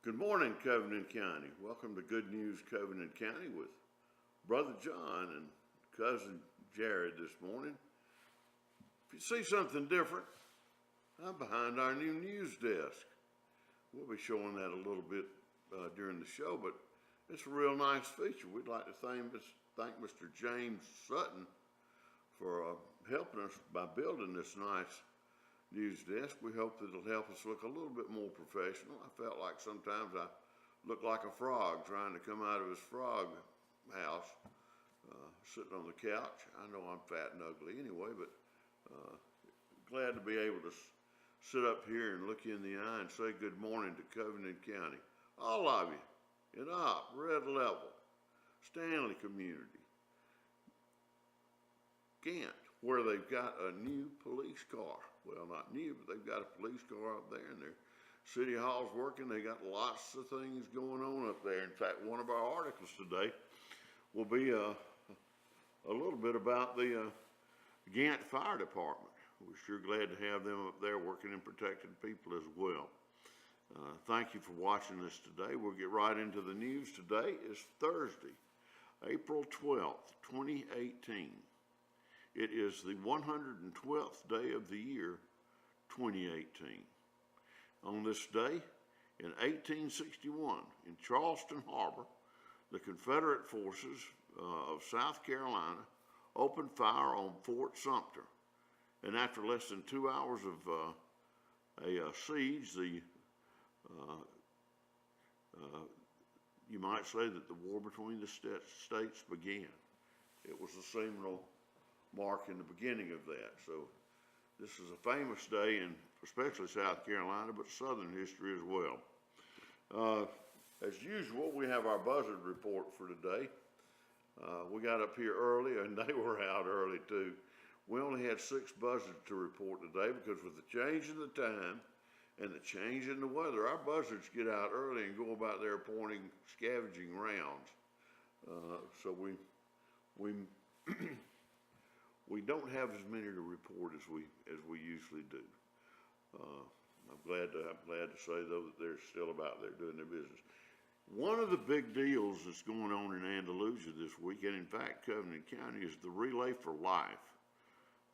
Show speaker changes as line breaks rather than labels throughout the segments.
Good morning, Covington County. Welcome to Good News Covington County with Brother John and Cousin Jared this morning. If you see something different, I'm behind our new news desk. We'll be showing that a little bit during the show, but it's a real nice feature. We'd like to thank Mr. James Sutton for helping us by building this nice news desk. We hope that it'll help us look a little bit more professional. I felt like sometimes I looked like a frog trying to come out of his frog house, sitting on the couch. I know I'm fat and ugly anyway, but glad to be able to sit up here and look you in the eye and say good morning to Covington County. All of you, in Op, Red Level, Stanley Community, Gant, where they've got a new police car. Well, not new, but they've got a police car up there, and their city hall's working. They got lots of things going on up there. In fact, one of our articles today will be a little bit about the Gant Fire Department. We're sure glad to have them up there working and protecting people as well. Thank you for watching this today. We'll get right into the news. Today is Thursday, April 12th, 2018. It is the 112th day of the year, 2018. On this day, in 1861, in Charleston Harbor, the Confederate forces of South Carolina opened fire on Fort Sumter. And after less than 2 hours of a siege, you might say that the war between the states began. It was the seminal mark in the beginning of that. So this is a famous day in especially South Carolina, but Southern history as well. As usual, we have our buzzard report for today. We got up here early and they were out early too. We only had 6 buzzards to report today because with the change in the time and the change in the weather, our buzzards get out early and go about their appointing scavenging rounds. So we don't have as many to report as we usually do. I'm glad to say though that they're still about there doing their business. One of the big deals that's going on in Andalusia this week, and in fact Covington County, is the Relay for Life.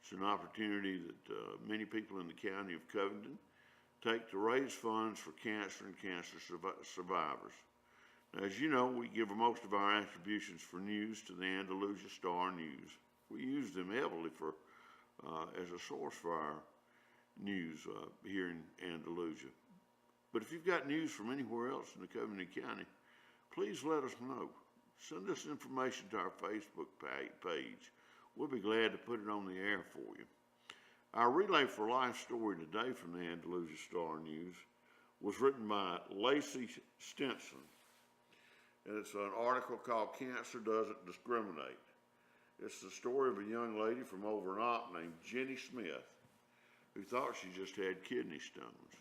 It's an opportunity that many people in the county of Covington take to raise funds for cancer and cancer survivors. Now, as you know, we give most of our attributions for news to the Andalusia Star News. We use them heavily as a source for our news here in Andalusia. But if you've got news from anywhere else in the Covington County, please let us know. Send us information to our Facebook page. We'll be glad to put it on the air for you. Our Relay for Life story today from the Andalusia Star News was written by Lacey Stinson. And it's an article called Cancer Doesn't Discriminate. It's the story of a young lady from over in Op named Jenny Smith who thought she just had kidney stones.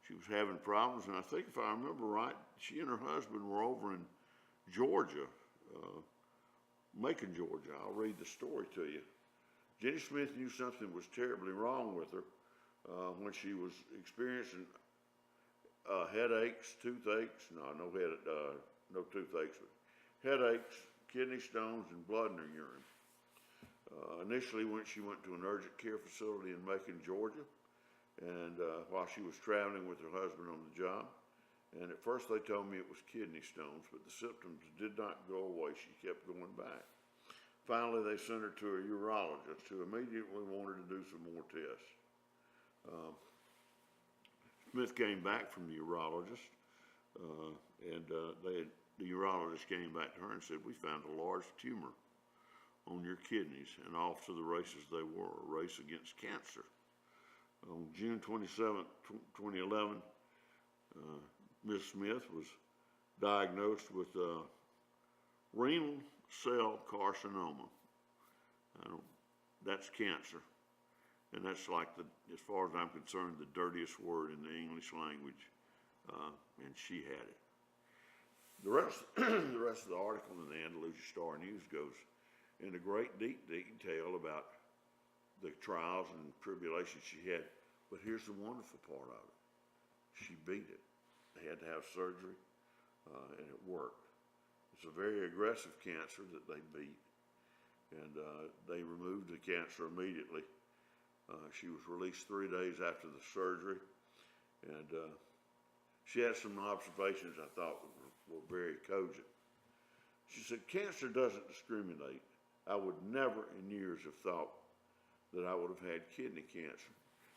She was having problems, and I think if I remember right, she and her husband were over in Georgia, Macon, Georgia. I'll read the story to you. Jenny Smith knew something was terribly wrong with her when she was experiencing headaches, toothaches, no toothaches, but headaches, kidney stones, and blood in her urine. Initially, she went to an urgent care facility in Macon, Georgia, and while she was traveling with her husband on the job, and at first they told me it was kidney stones, but the symptoms did not go away. She kept going back. Finally, they sent her to a urologist who immediately wanted to do some more tests. Smith came back from the urologist, and the urologist came back to her and said, "We found a large tumor on your kidneys," and off to the races they were, a race against cancer. On June 27, 2011, Ms. Smith was diagnosed with renal cell carcinoma. That's cancer, and that's like as far as I'm concerned, the dirtiest word in the English language, and she had it. The rest of the article in the Andalusia Star News goes into great deep detail about the trials and tribulations she had. But here's the wonderful part of it. She beat it. had to have surgery, and it worked. It's a very aggressive cancer that they beat, and they removed the cancer immediately. She was released 3 days after the surgery, and she had some observations I thought were very cogent. She said, "Cancer doesn't discriminate. I would never in years have thought that I would have had kidney cancer."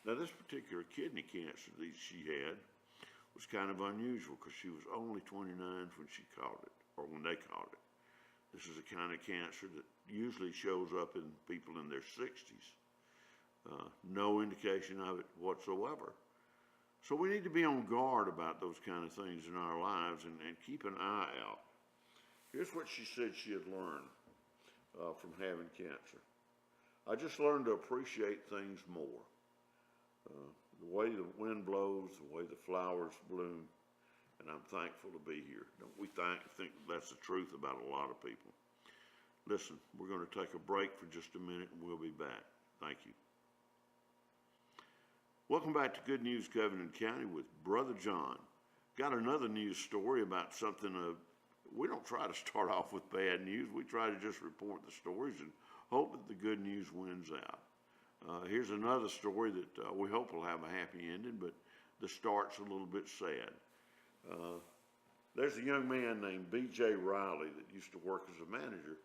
Now, this particular kidney cancer that she had was kind of unusual because she was only 29 when she caught it, or when they caught it. This is a kind of cancer that usually shows up in people in their 60s. No indication of it whatsoever. So we need to be on guard about those kind of things in our lives and keep an eye out. Here's what she said she had learned from having cancer. "I just learned to appreciate things more. The way the wind blows, the way the flowers bloom, and I'm thankful to be here." Don't we think that's the truth about a lot of people? Listen, we're going to take a break for just a minute and we'll be back. Thank you. Welcome back to Good News Covington County with Brother John. Got another news story about something. We don't try to start off with bad news. We try to just report the stories and hope that the good news wins out. Here's another story that we hope will have a happy ending, but the start's a little bit sad. There's a young man named B.J. Riley that used to work as a manager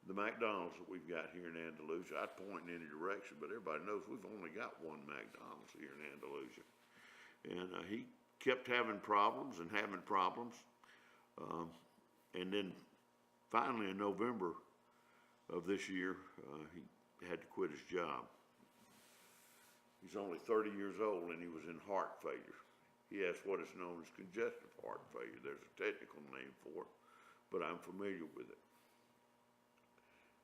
at the McDonald's that we've got here in Andalusia. I'd point in any direction, but everybody knows we've only got one McDonald's here in Andalusia. And he kept having problems. And then finally in November of this year, he had to quit his job. He's only 30 years old and he was in heart failure. He has what is known as congestive heart failure. There's a technical name for it, but I'm familiar with it.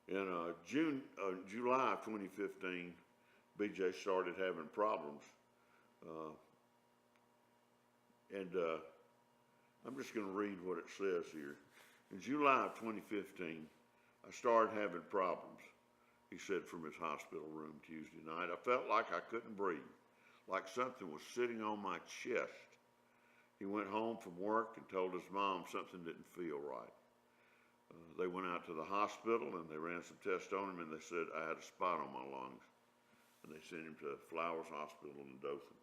In July of 2015, BJ started having problems. I'm just going to read what it says here. In July of 2015, I started having problems, he said from his hospital room Tuesday night. I felt like I couldn't breathe, like something was sitting on my chest. He went home from work and told his mom something didn't feel right. They went out to the hospital and they ran some tests on him and they said I had a spot on my lungs. And they sent him to Flowers Hospital in Dothan.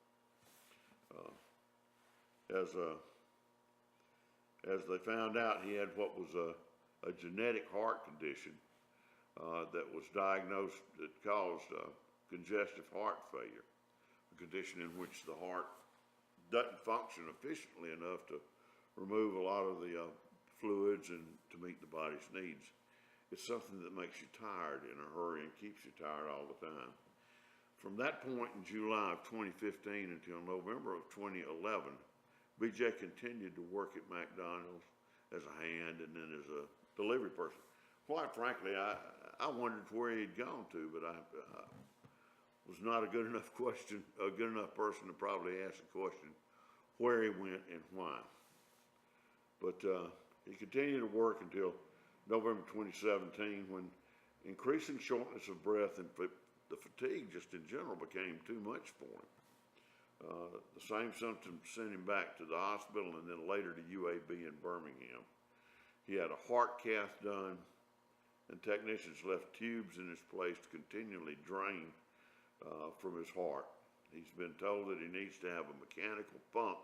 As they found out, he had what was a genetic heart condition that was diagnosed that caused congestive heart failure, a condition in which the heart doesn't function efficiently enough to remove a lot of the fluids and to meet the body's needs. It's something that makes you tired in a hurry and keeps you tired all the time. From that point in July of 2015 until November of 2011, BJ continued to work at McDonald's as a hand and then as a delivery person. Quite frankly, I wondered where he'd gone to, but I was not a good enough person to probably ask the question where he went and why. But he continued to work until November 2017 when increasing shortness of breath and the fatigue just in general became too much for him. The same symptoms sent him back to the hospital and then later to UAB in Birmingham. He had a heart cath done and technicians left tubes in his place to continually drain from his heart. He's been told that he needs to have a mechanical pump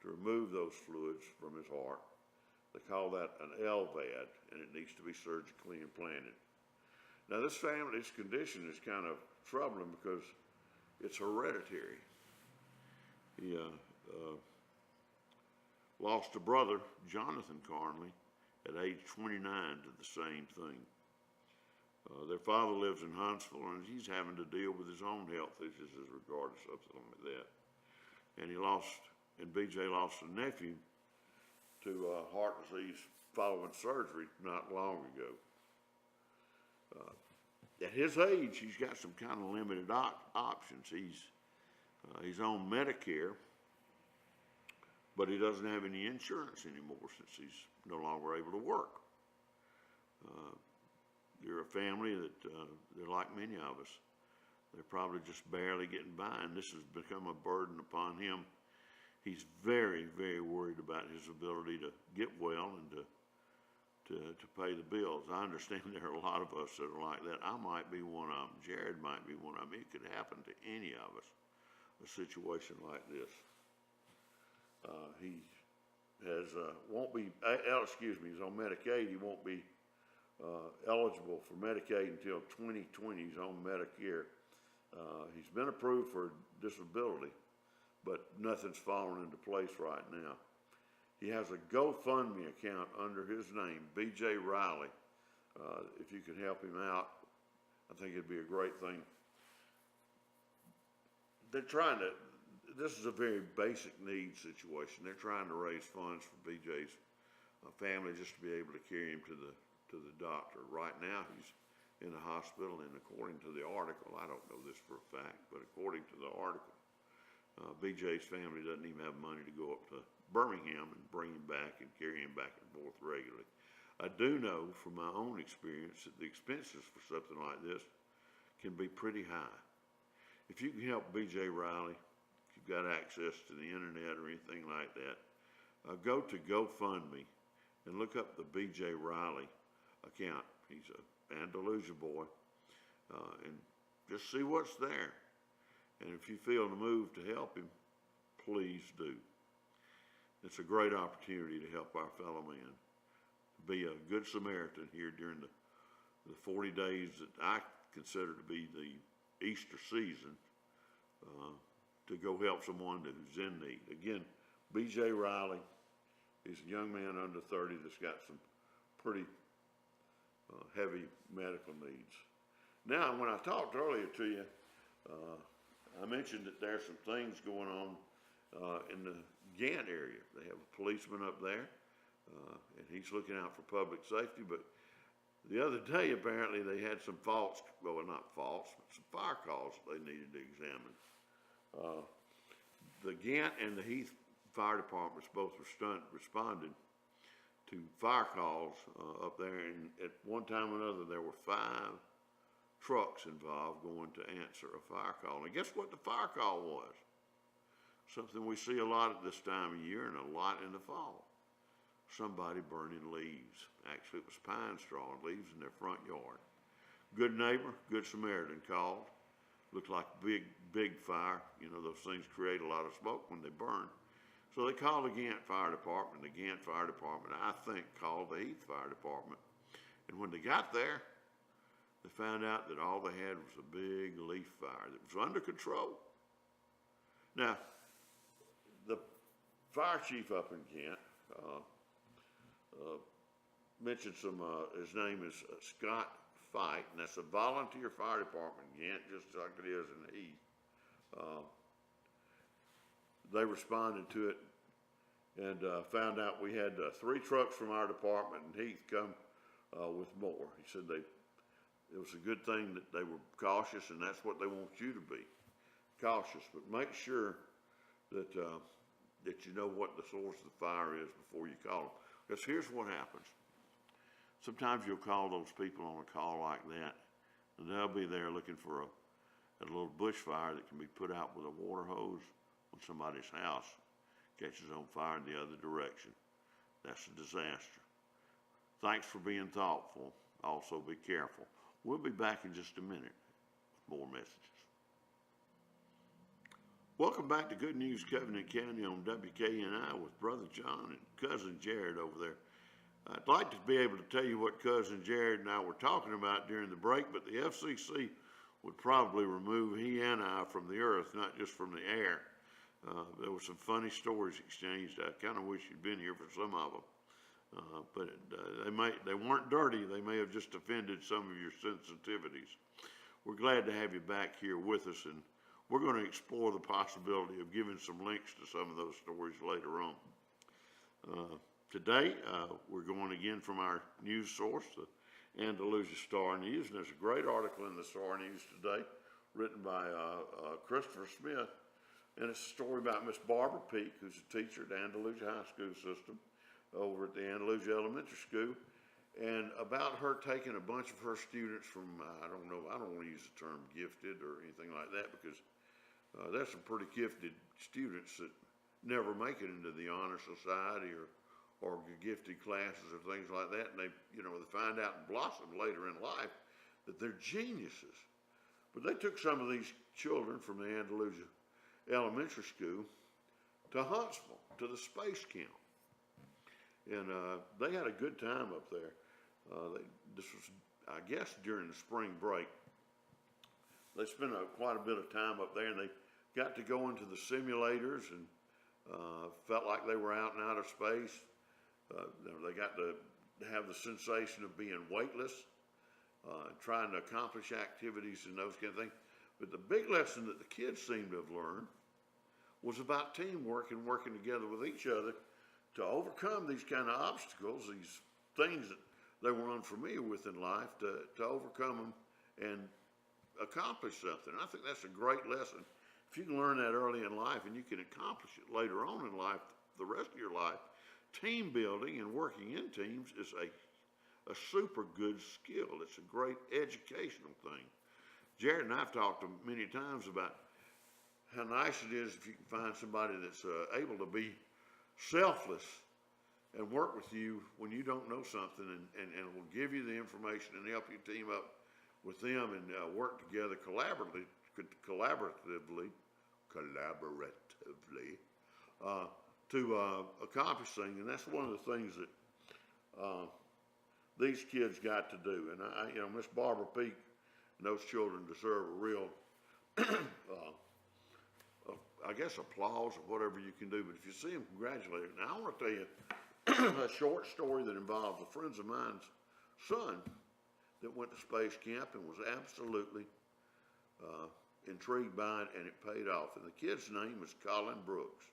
to remove those fluids from his heart. They call that an LVAD, and it needs to be surgically implanted. Now this condition is kind of troubling because it's hereditary. He lost a brother, Jonathan Carnley, at age 29 to the same thing. Their father lives in Huntsville, and he's having to deal with his own health issues as regards to something like that. And BJ lost a nephew to heart disease following surgery not long ago. At his age, he's got some kind of limited options. He's on Medicare, but he doesn't have any insurance anymore since he's no longer able to work. They're a family that they're like many of us. They're probably just barely getting by, and this has become a burden upon him. He's very, very worried about his ability to get well and to pay the bills. I understand there are a lot of us that are like that. I might be one of them. Jared might be one of them. It could happen to any of us, a situation like this. He has, won't be, he's on Medicaid. He won't be eligible for Medicaid until 2020. He's on Medicare. He's been approved for disability, but nothing's fallen into place right now. He has a GoFundMe account under his name, BJ Riley. If you can help him out, I think it'd be a great thing. They're trying to, this is a very basic needs situation. They're trying to raise funds for BJ's family just to be able to carry him to the doctor. Right now, he's in the hospital, and according to the article, I don't know this for a fact, but according to the article, BJ's family doesn't even have money to go up to Birmingham and bring him back and carry him back and forth regularly. I do know from my own experience that the expenses for something like this can be pretty high. If you can help BJ Riley, if you've got access to the internet or anything like that, go to GoFundMe and look up the BJ Riley account. He's an Andalusia boy, and just see what's there. And if you feel the move to help him, please do. It's a great opportunity to help our fellow man, be a good Samaritan here during the 40 days that I consider to be the Easter season, to go help someone who's in need. Again, BJ Riley is a young man under 30 that's got some pretty heavy medical needs. Now, when I talked earlier to you, I mentioned that there's some things going on in the Gant area. They have a policeman up there, and he's looking out for public safety. But the other day, apparently, they had some false, well, not false, but some fire calls they needed to examine. The Gant and the Heath fire departments both responded to fire calls up there, and at one time or another, there were 5 trucks involved going to answer a fire call. And guess what the fire call was? Something we see a lot at this time of year and a lot in the fall. Somebody burning leaves. Actually, it was pine straw and leaves in their front yard. Good neighbor, good Samaritan called. Looked like a big fire. You know, those things create a lot of smoke when they burn. So they called the Gant Fire Department. The Gant Fire Department, I think, called the Heath Fire Department. And when they got there, they found out that all they had was a big leaf fire that was under control. Now, the fire chief up in Gant mentioned some, his name is Scott Fight, and that's a volunteer fire department in Gant, just like it is in Heath. They responded to it and found out we had 3 trucks from our department and Heath come with more. He said it was a good thing that they were cautious, and that's what they want you to be, cautious. But make sure that that you know what the source of the fire is before you call them. Because here's what happens. Sometimes you'll call those people on a call like that, and they'll be there looking for a little bush fire that can be put out with a water hose when somebody's house catches on fire in the other direction. That's a disaster. Thanks for being thoughtful. Also be careful. We'll be back in just a minute with more messages. Welcome back to Good News Covington County on WKNI with Brother John and Cousin Jared over there. I'd like to be able to tell you what Cousin Jared and I were talking about during the break, but the FCC would probably remove he and I from the earth, not just from the air. There were some funny stories exchanged. I kind of wish you'd been here for some of them. But they weren't dirty. They may have just offended some of your sensitivities. We're glad to have you back here with us, and we're going to explore the possibility of giving some links to some of those stories later on. Today, we're going again from our news source, the Andalusia Star News, and there's a great article in the Star News today written by Christopher Smith, and it's a story about Miss Barbara Peak, who's a teacher at the Andalusia High School System over at the Andalusia Elementary School, and about her taking a bunch of her students from, I don't want to use the term gifted or anything like that, because there's some pretty gifted students that never make it into the honor society or gifted classes or things like that, and they find out and blossom later in life that they're geniuses. But they took some of these children from the Andalusia Elementary School to Huntsville, to the space camp. And they had a good time up there. This was, I guess, during the spring break. They spent quite a bit of time up there, and they got to go into the simulators and felt like they were out in outer space. They got to have the sensation of being weightless, trying to accomplish activities and those kind of things. But the big lesson that the kids seemed to have learned was about teamwork and working together with each other to overcome these kind of obstacles, these things that they were unfamiliar with in life, to overcome them and accomplish something. I think that's a great lesson. If you can learn that early in life and you can accomplish it later on in life, the rest of your life, team building and working in teams is a super good skill. It's a great educational thing. Jared and I've talked many times about how nice it is if you can find somebody that's able to be selfless and work with you when you don't know something, and will give you the information and help you team up with them and work together collaboratively to accomplish things. And that's one of the things that these kids got to do. And Miss Barbara Peak and those children deserve a real, I guess, applause or whatever you can do. But if you see them, congratulate them. Now I want to tell you a short story that involves a friend of mine's son that went to space camp and was absolutely intrigued by it, and it paid off. And the kid's name is Colin Brooks.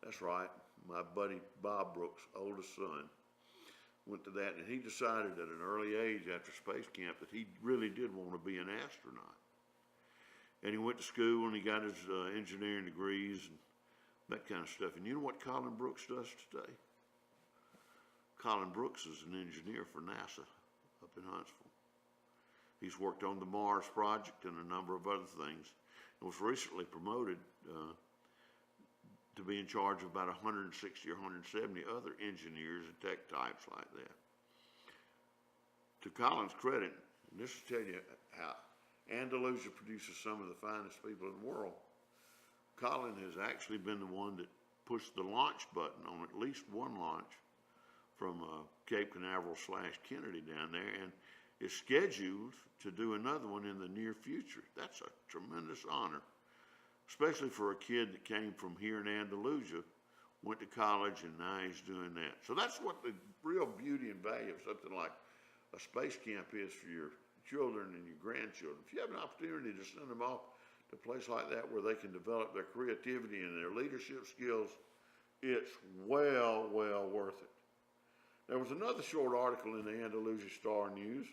That's right, my buddy Bob Brooks' oldest son went to that, and he decided at an early age after space camp that he really did want to be an astronaut. And he went to school and he got his engineering degrees and that kind of stuff. And you know what Colin Brooks does today? Colin Brooks is an engineer for NASA up in Huntsville. He's worked on the Mars project and a number of other things, and was recently promoted to be in charge of about 160 or 170 other engineers and tech types like that. To Colin's credit, and this will tell you how Andalusia produces some of the finest people in the world, Colin has actually been the one that pushed the launch button on at least one launch from Cape Canaveral/Kennedy down there, and is scheduled to do another one in the near future. That's a tremendous honor, especially for a kid that came from here in Andalusia, went to college, and now he's doing that. So that's what the real beauty and value of something like a space camp is for your children and your grandchildren. If you have an opportunity to send them off to a place like that where they can develop their creativity and their leadership skills, it's well worth it. There was another short article in the Andalusia Star News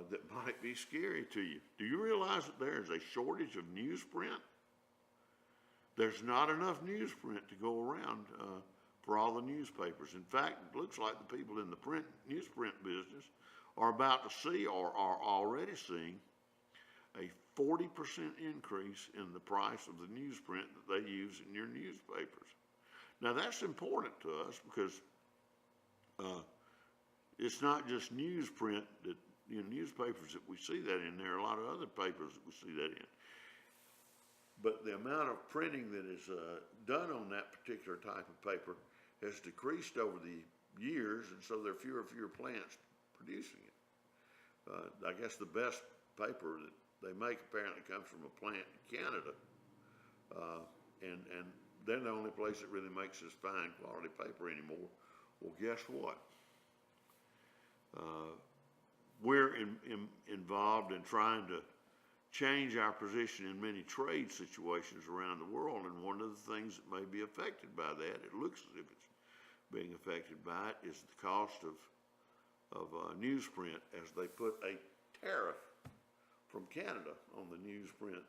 that might be scary to you. Do you realize that there is a shortage of newsprint? There's not enough newsprint to go around for all the newspapers. In fact, it looks like the people in the newsprint business are about to see or are already seeing a 40% increase in the price of the newsprint that they use in your newspapers. Now that's important to us because it's not just newsprint that, newspapers that we see that in. There are a lot of other papers that we see that in. But the amount of printing that is done on that particular type of paper has decreased over the years, and so there are fewer and fewer plants producing it. I guess the best paper that they make apparently comes from a plant in Canada, and they're the only place that really makes this fine quality paper anymore. Well, guess what? We're involved in trying to change our position in many trade situations around the world, and one of the things that may be affected by that, it looks as if it's being affected by it, is the cost of newsprint, as they put a tariff from Canada on the newsprint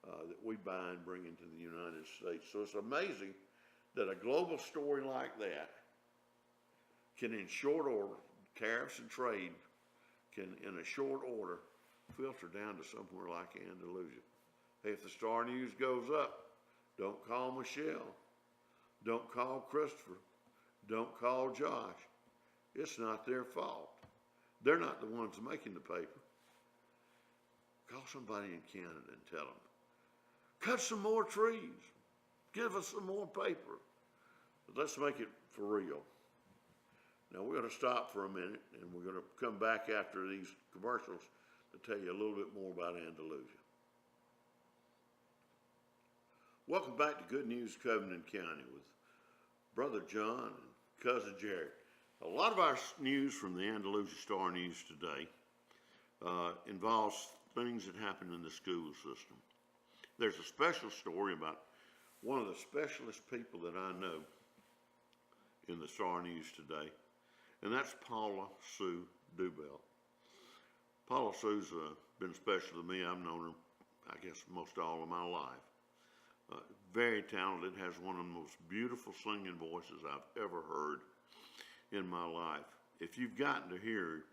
that we buy and bring into the United States. So it's amazing that a global story like that can, in short order, tariffs and trade can, in a short order, filter down to somewhere like Andalusia. Hey, if the Star News goes up, Don't call Michelle. Don't call Christopher. Don't call Josh. It's not their fault. They're not the ones making the paper. Call somebody in Canada and tell them, cut some more trees. Give us some more paper. But let's make it for real. Now we're going to stop for a minute and we're going to come back after these commercials to tell you a little bit more about Andalusia. Welcome back to Good News Covington County with Brother John and Cousin Jerry. A lot of our news from the Andalusia Star News today involves things that happen in the school system. There's a special story about one of the specialist people that I know in the Star News today, and that's Paula Sue Dubelt. Paula Sue's been special to me. I've known her, I guess, most all of my life. Very talented, has one of the most beautiful singing voices I've ever heard in my life. If you've gotten to hear her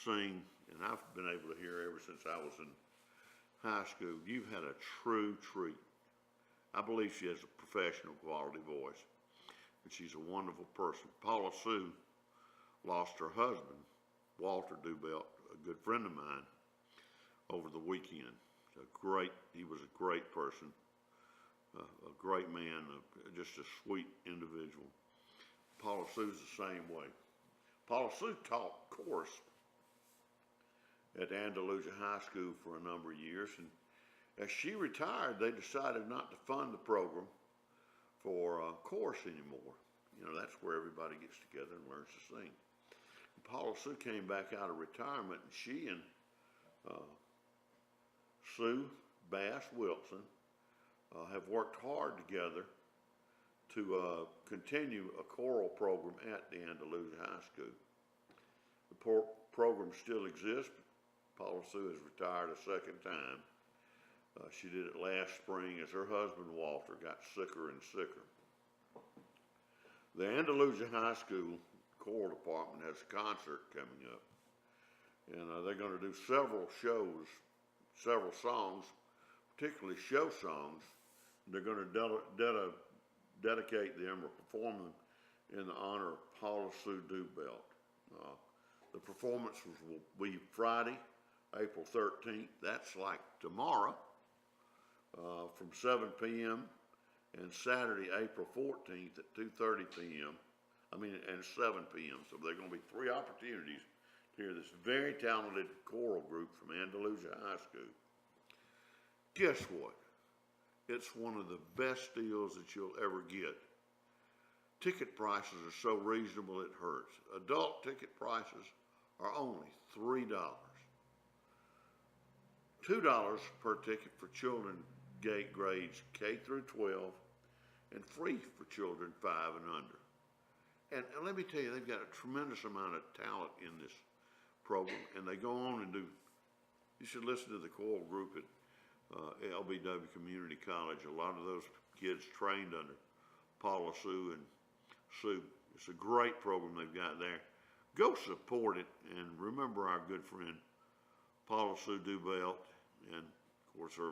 sing, and I've been able to hear her ever since I was in high school, you've had a true treat. I believe she has a professional quality voice, and she's a wonderful person. Paula Sue lost her husband, Walter Dubelt, a good friend of mine, over the weekend. He was a great person. A great man, just a sweet individual. Paula Sue's the same way. Paula Sue taught chorus at Andalusia High School for a number of years, and as she retired, they decided not to fund the program for chorus anymore. You know, that's where everybody gets together and learns to sing. And Paula Sue came back out of retirement, and she and Sue Bass Wilson have worked hard together to continue a choral program at the Andalusia High School. The program still exists. Paula Sue has retired a second time. She did it last spring as her husband Walter got sicker and sicker. The Andalusia High School choral department has a concert coming up, and they're going to do several shows, several songs, particularly show songs. They're going to dedicate them or perform them in the honor of Paula Sue Dubelt. The performance will be Friday, April 13th. That's like tomorrow, from 7 p.m. and Saturday, April 14th at 2:30 p.m. And 7 p.m. So there are going to be 3 opportunities to hear this very talented choral group from Andalusia High School. Guess what? It's one of the best deals that you'll ever get. Ticket prices are so reasonable it hurts. Adult ticket prices are only $3. $2 per ticket for children grades K through 12, and free for children 5 and under. And let me tell you, they've got a tremendous amount of talent in this program, and they go on and do. You should listen to the choral group at LBW Community College. A lot of those kids trained under Paula Sue and Sue. It's a great program they've got there. Go support it, and remember our good friend Paula Sue Dubelt, and of course her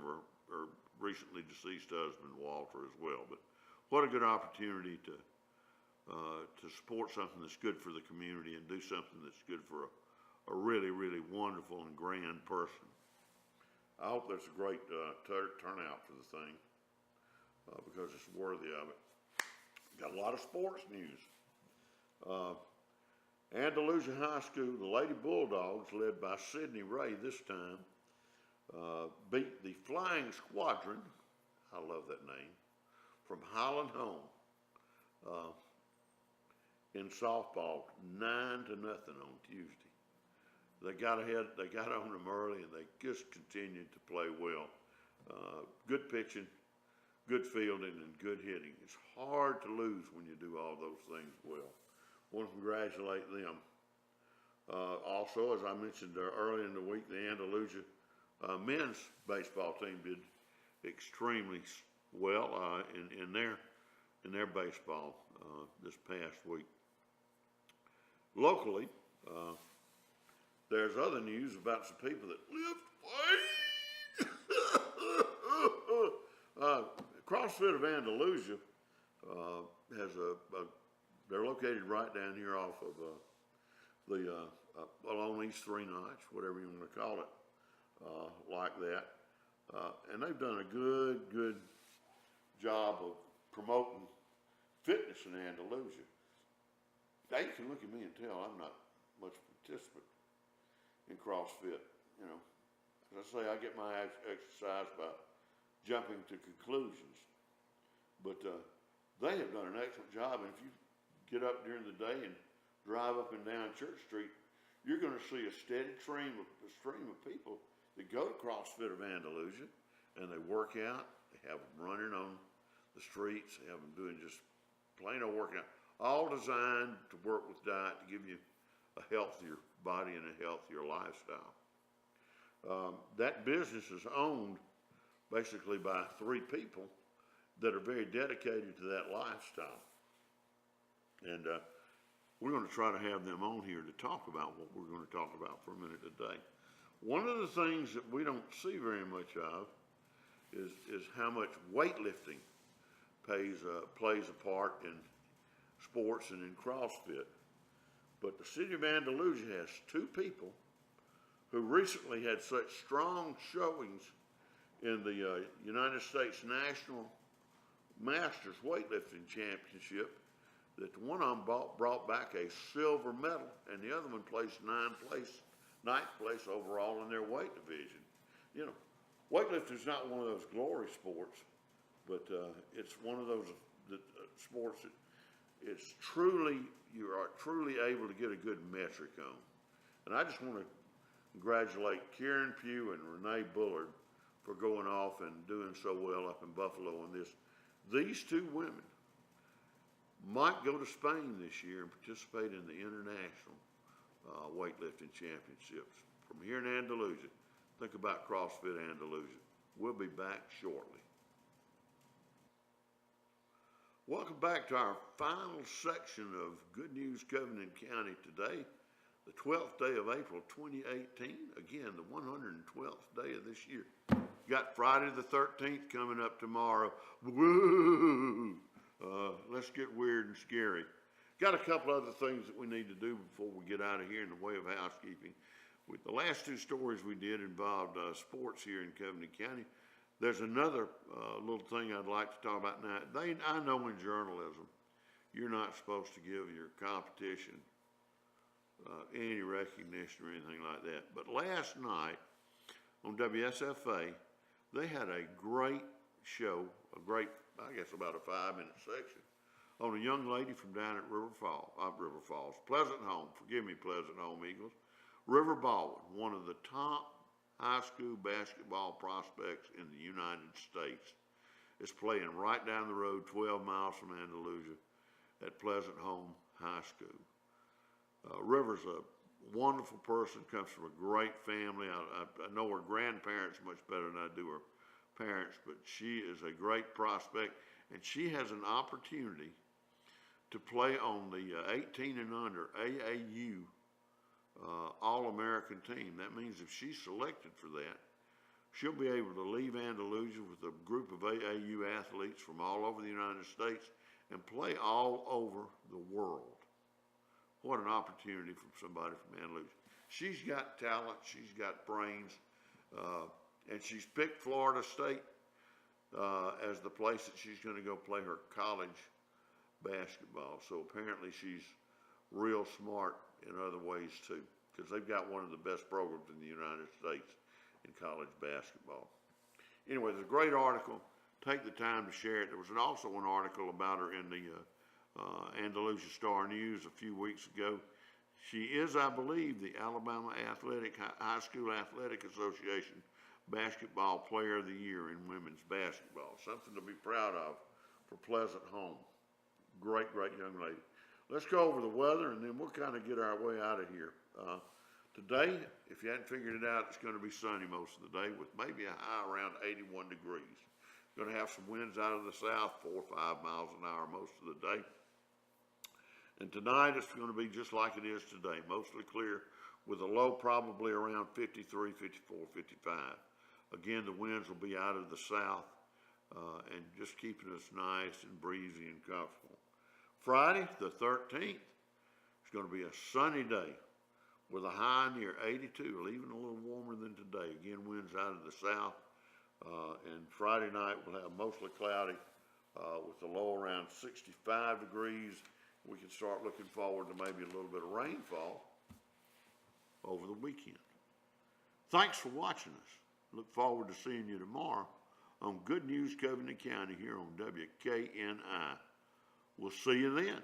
recently deceased husband Walter as well. But what a good opportunity to support something that's good for the community and do something that's good for a really, really wonderful and grand person. I hope there's a great turnout for the thing because it's worthy of it. Got a lot of sports news. Andalusia High School, the Lady Bulldogs, led by Sydney Ray this time, beat the Flying Squadron, I love that name, from Highland Home in softball, 9-0 on Tuesday. They got ahead, they got on them early, and they just continued to play well. Good pitching, good fielding, and good hitting. It's hard to lose when you do all those things well. Want to congratulate them. Also, as I mentioned earlier in the week, the Andalusia men's baseball team did extremely well in their baseball this past week. Locally, there's other news about some people that lift weights. CrossFit of Andalusia has they're located right down here off of along these 3 Notch, whatever you want to call it, like that. And they've done a good job of promoting fitness in Andalusia. Now you can look at me and tell I'm not much participant in CrossFit. You know, as I say, I get my exercise by jumping to conclusions. But they have done an excellent job. And if you get up during the day and drive up and down Church Street, you're going to see a steady stream of people that go to CrossFit of Andalusia, and they work out. They have them running on the streets. They have them doing just plain old workout, all designed to work with diet to give you a healthier body and a healthier lifestyle. That business is owned basically by 3 people that are very dedicated to that lifestyle. And we're going to try to have them on here to talk about what we're going to talk about for a minute today. One of the things that we don't see very much of is how much weightlifting plays a part in sports and in CrossFit. But the city of Andalusia has 2 people who recently had such strong showings in the United States National Masters Weightlifting Championship that one of them brought back a silver medal, and the other one placed 9th place overall in their weight division. You know, weightlifting is not one of those glory sports, but it's one of those sports that you are truly able to get a good metric on. And I just want to congratulate Karen Pugh and Renee Bullard for going off and doing so well up in Buffalo on this. These 2 women might go to Spain this year and participate in the international weightlifting championships. From here in Andalusia, think about CrossFit Andalusia. We'll be back shortly. Welcome back to our final section of Good News Covington County today, the 12th day of April 2018. Again, the 112th day of this year. Got Friday the 13th coming up tomorrow. Woo! Let's get weird and scary. Got a couple other things that we need to do before we get out of here in the way of housekeeping. With the last 2 stories we did involved sports here in Covington County. There's another little thing I'd like to talk about now. I know in journalism, you're not supposed to give your competition any recognition or anything like that. But last night on WSFA, they had a great show, I guess about a 5-minute section, on a young lady from down at Pleasant Home, forgive me, Pleasant Home Eagles. River Baldwin, one of the top high school basketball prospects in the United States, is playing right down the road 12 miles from Andalusia at Pleasant Home High School. River's a wonderful person, comes from a great family. I know her grandparents much better than I do her parents, but she is a great prospect, and she has an opportunity to play on the 18 and under AAU All-American team. That means if she's selected for that, she'll be able to leave Andalusia with a group of AAU athletes from all over the United States and play all over the world. What an opportunity for somebody from Andalusia. She's got talent, she's got brains, and she's picked Florida State as the place that she's going to go play her college basketball. So apparently she's real smart in other ways too, because they've got one of the best programs in the United States in college basketball. Anyway, there's a great article. Take the time to share it. There was also an article about her in the Andalusia Star News a few weeks ago. She is, I believe, the Alabama High School Athletic Association Basketball Player of the Year in women's basketball. Something to be proud of for Pleasant Home. Great, great young lady. Let's go over the weather, and then we'll kind of get our way out of here. Today, if you hadn't figured it out, it's going to be sunny most of the day with maybe a high around 81 degrees. Going to have some winds out of the south, 4 or 5 miles an hour most of the day. And tonight it's going to be just like it is today, mostly clear with a low probably around 53, 54, 55. Again, the winds will be out of the south and just keeping us nice and breezy and comfortable. Friday, the 13th, it's going to be a sunny day with a high near 82, even a little warmer than today. Again, winds out of the south. And Friday night we'll have mostly cloudy with the low around 65 degrees. We can start looking forward to maybe a little bit of rainfall over the weekend. Thanks for watching us. Look forward to seeing you tomorrow on Good News Covington County here on WKNI. We'll see you then.